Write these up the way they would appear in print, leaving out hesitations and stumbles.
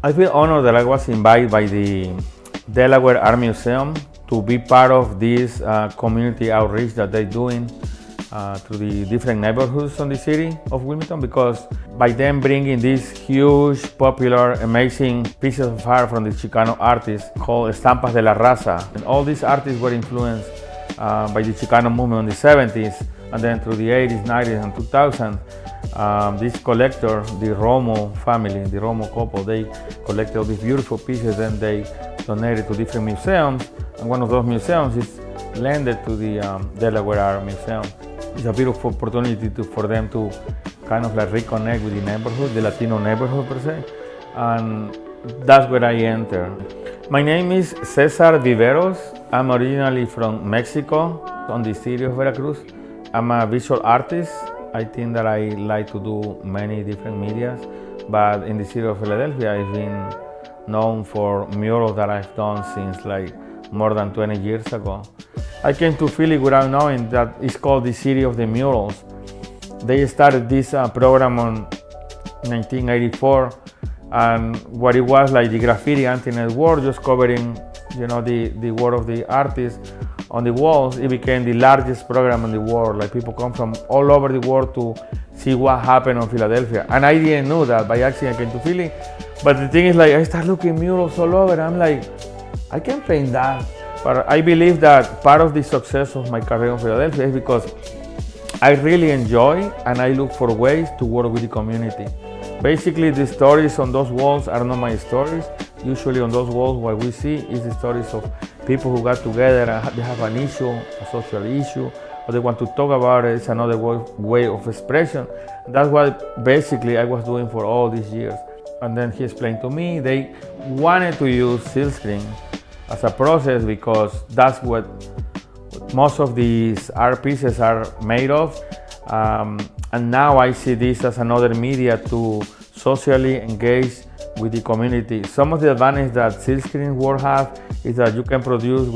I feel honored that I was invited by the Delaware Art Museum to be part of this community outreach that they're doing to the different neighborhoods in the city of Wilmington, because by them bringing these huge, popular, amazing pieces of art from the Chicano artists called Estampas de la Raza. And all these artists were influenced by the Chicano movement in the 70s, and then through the 80s, 90s, and 2000. This collector, the Romo family, the Romo couple, they collected all these beautiful pieces and they donated to different museums. And one of those museums is lended to the Delaware Art Museum. It's a beautiful opportunity for them to kind of like reconnect with the neighborhood, the Latino neighborhood per se. And that's where I enter. My name is Cesar Viveros. I'm originally from Mexico, on the city of Veracruz. I'm a visual artist. I think that I like to do many different medias, but in the city of Philadelphia, I've been known for murals that I've done since like more than 20 years ago. I came to Philly without knowing that it's called the City of the Murals. They started this program in 1984, and what it was like the graffiti internet world, just covering, you know, the work of the artists on the walls. It became the largest program in the world. Like people come from all over the world to see what happened in Philadelphia. And I didn't know that. By accident I came to Philly. But the thing is, like, I started looking murals all over. I'm like, I can paint that. But I believe that part of the success of my career in Philadelphia is because I really enjoy and I look for ways to work with the community. Basically, the stories on those walls are not my stories. Usually on those walls, what we see is the stories of people who got together and they have an issue, a social issue, or they want to talk about it. It's another way of expression. And that's what basically I was doing for all these years. And then he explained to me they wanted to use silkscreen as a process because that's what most of these art pieces are made of. And now I see this as another media to socially engage with the community. Some of the advantage that silkscreen work have is that you can produce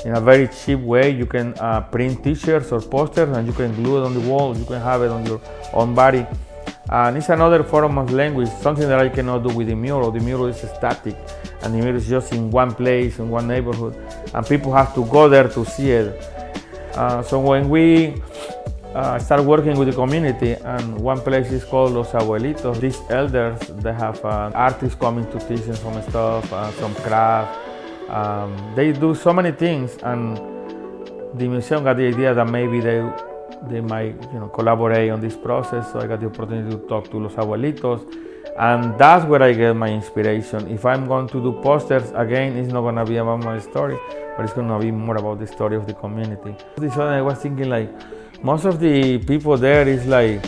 in a very cheap way. You can print t-shirts or posters and you can glue it on the wall. You can have it on your own body. And it's another form of language, something that I cannot do with the mural. The mural is static and the mural is just in one place, in one neighborhood. And people have to go there to see it. So when we start working with the community, and one place is called Los Abuelos. These elders, they have artists coming to teach them some stuff, some craft. They do so many things, and the museum got the idea that maybe they might, collaborate on this process. So I got the opportunity to talk to Los Abuelos, and that's where I get my inspiration. If I'm going to do posters, again, it's not going to be about my story, but it's going to be more about the story of the community. This one, I was thinking, like, most of the people there is like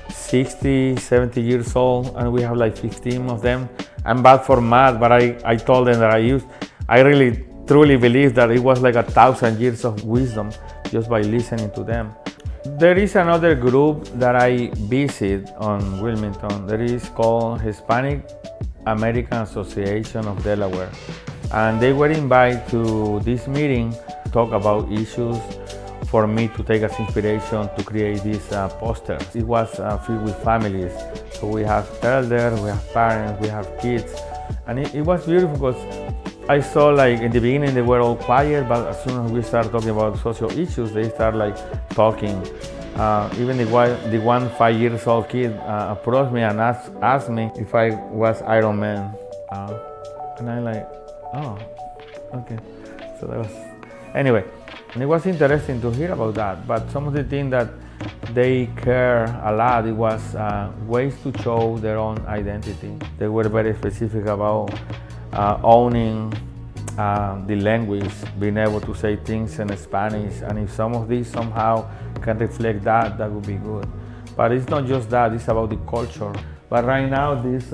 60, 70 years old, and we have like 15 of them. I'm bad for math, but I told them that I really truly believe that it was like 1,000 years of wisdom just by listening to them. There is another group that I visit on Wilmington. That is called Hispanic American Association of Delaware. And they were invited to this meeting to talk about issues for me to take as inspiration to create these posters. It was filled with families. So we have elders, we have parents, we have kids. And it was beautiful because I saw, like, in the beginning they were all quiet, but as soon as we start talking about social issues, they start like talking. Even the one 5 years old kid approached me and asked me if I was Iron Man. And I'm like, oh, okay. So that was, anyway. And it was interesting to hear about that, but some of the things that they care a lot, it was ways to show their own identity. They were very specific about owning the language, being able to say things in Spanish, and if some of these somehow can reflect that would be good. But it's not just that, it's about the culture. But right now, this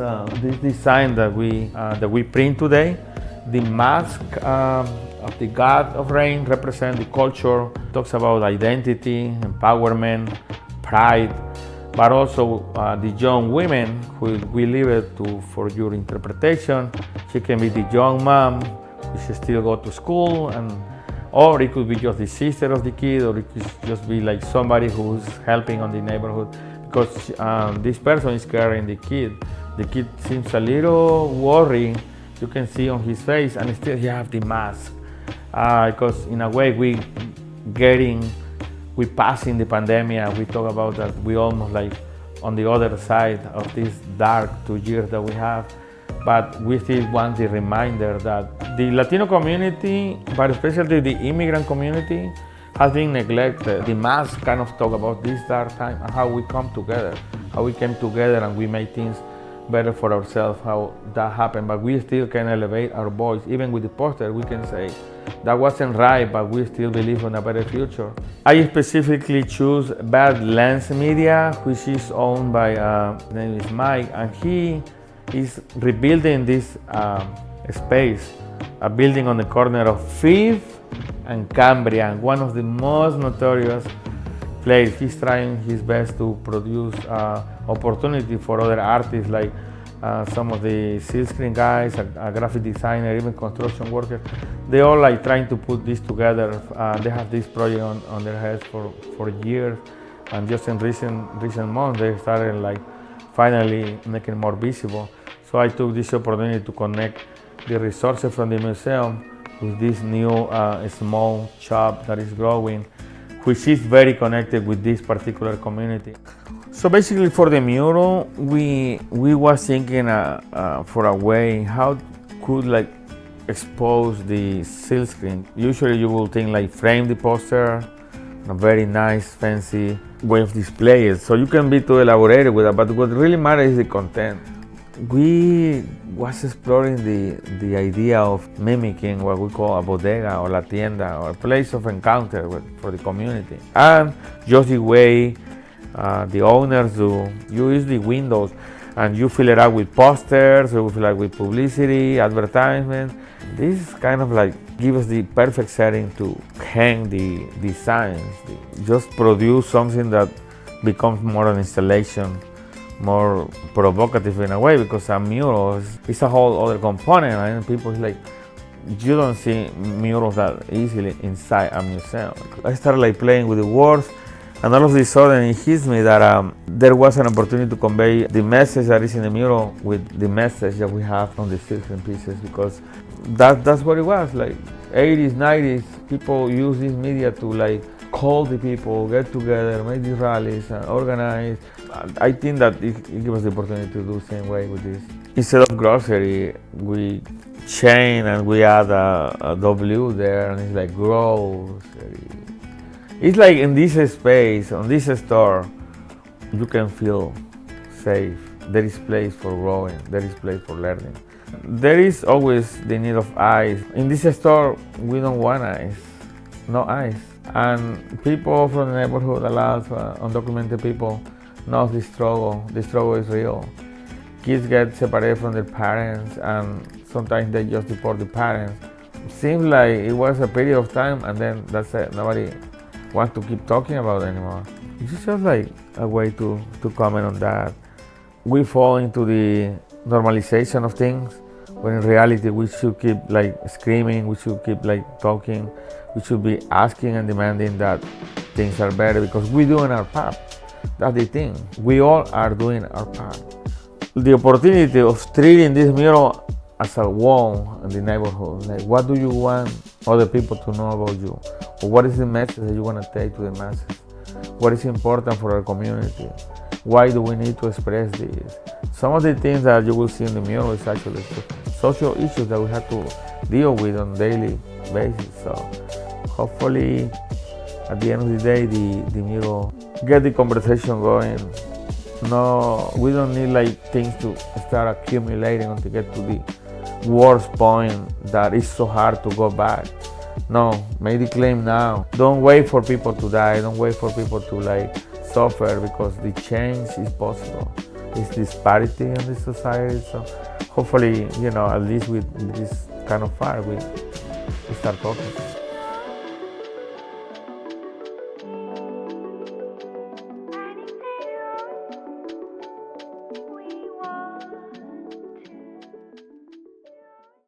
design that we print today, the mask of the God of Rain represents the culture. It talks about identity, empowerment, pride, but also the young women who we leave it for your interpretation. She can be the young mom who should still go to school, or it could be just the sister of the kid, or it could just be like somebody who's helping on the neighborhood because this person is carrying the kid. The kid seems a little worried. You can see on his face, and still he have the mask. Because in a way we passing the pandemic. We talk about that we almost like on the other side of this dark 2 years that we have. But we still want the reminder that the Latino community, but especially the immigrant community, has been neglected. The mass kind of talk about this dark time and how we come together, how we came together and we made things better for ourselves, how that happened. But we still can elevate our voice. Even with the poster, we can say, that wasn't right, but we still believe in a better future. I specifically choose Bad Lens Media, which is owned by, his name is Mike, and he is rebuilding this space, a building on the corner of 5th and Cambria, one of the most notorious places. He's trying his best to produce opportunity for other artists, like some of the silkscreen guys, a graphic designer, even construction workers. They all like trying to put this together. They have this project on their heads for years, and just in recent months they started like finally making it more visible. So I took this opportunity to connect the resources from the museum with this new small shop that is growing, which is very connected with this particular community. So basically for the mural, we was thinking for a way how could like expose the silk screen. Usually you will think like frame the poster, a very nice fancy way of display it. So you can be too elaborated with that, but what really matters is the content. We was exploring the idea of mimicking what we call a bodega or la tienda, or a place of encounter for the community. And just the way the owners do, you use the windows and you fill it out with posters, or you fill it out with publicity, advertisement. This kind of like give us the perfect setting to hang the signs, just produce something that becomes more an installation, more provocative in a way, because a mural is a whole other component, and people like, you don't see murals that easily inside a museum. I started like playing with the words, and all of a sudden it hits me that there was an opportunity to convey the message that is in the mural with the message that we have on the silkscreen pieces, because that's what it was. Like 80s, 90s, people use this media to like call the people, get together, make these rallies, and organize. I think that it gives us the opportunity to do the same way with this. Instead of grocery, we change and we add a W there, and it's like grocery. It's like in this space, on this store, you can feel safe. There is place for growing, there is place for learning. There is always the need of eyes. In this store, we don't want eyes, no eyes. And people from the neighborhood, a lot of undocumented people, know the struggle. The struggle is real. Kids get separated from their parents, and sometimes they just deport the parents. It seems like it was a period of time, and then that's it. Nobody wants to keep talking about it anymore. It's just like a way to comment on that. We fall into the normalization of things, when in reality we should keep like screaming, we should keep like talking, we should be asking and demanding that things are better, because we're doing our part. That's the thing. We all are doing our part. The opportunity of treating this mural as a wall in the neighborhood. Like, what do you want other people to know about you? Or what is the message that you want to take to the masses? What is important for our community? Why do we need to express this? Some of the things that you will see in the mural is actually social issues that we have to deal with on a daily basis. So hopefully at the end of the day, the mural get the conversation going. No, we don't need like things to start accumulating until get to the worst point that is so hard to go back. No, make the claim now. Don't wait for people to die. Don't wait for people to like suffer, because the change is possible. It's disparity in this society. So hopefully, at least with this kind of fire, we start talking.